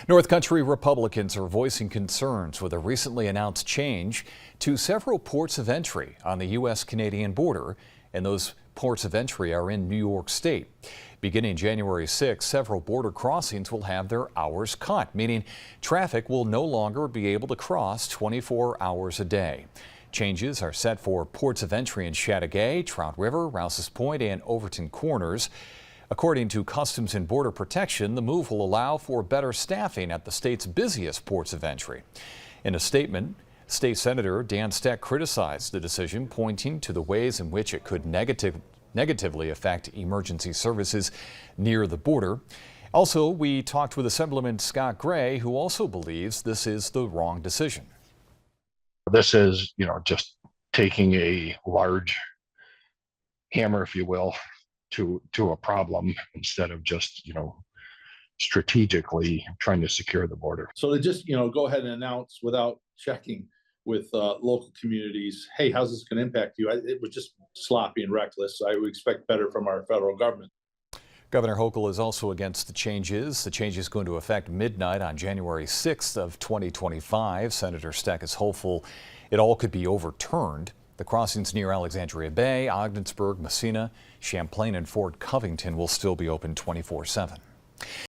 North Country Republicans are voicing concerns with a recently announced change to several ports of entry on the U.S.-Canadian border, and those ports of entry are in New York State. Beginning January 6, several border crossings will have their hours cut, meaning traffic will no longer be able to cross 24 hours a day. Changes are set for ports of entry in Chateauguay, Trout River, Rouse's Point, and Overton Corners. According to Customs and Border Protection, the move will allow for better staffing at the state's busiest ports of entry. In a statement, State Senator Dan Steck criticized the decision, pointing to the ways in which it could negatively affect emergency services near the border. Also, we talked with Assemblyman Scott Gray, who also believes this is the wrong decision. This is, just taking a large hammer, if you will, to a problem instead of just, strategically trying to secure the border. So to just, go ahead and announce without checking with local communities, hey, how's this going to impact you? It was just sloppy and reckless. I would expect better from our federal government. Governor Hochul is also against the changes. The change is going to affect midnight on January 6th of 2025. Senator Steck is hopeful it all could be overturned. The crossings near Alexandria Bay, Ogdensburg, Messina, Champlain, and Fort Covington will still be open 24/7.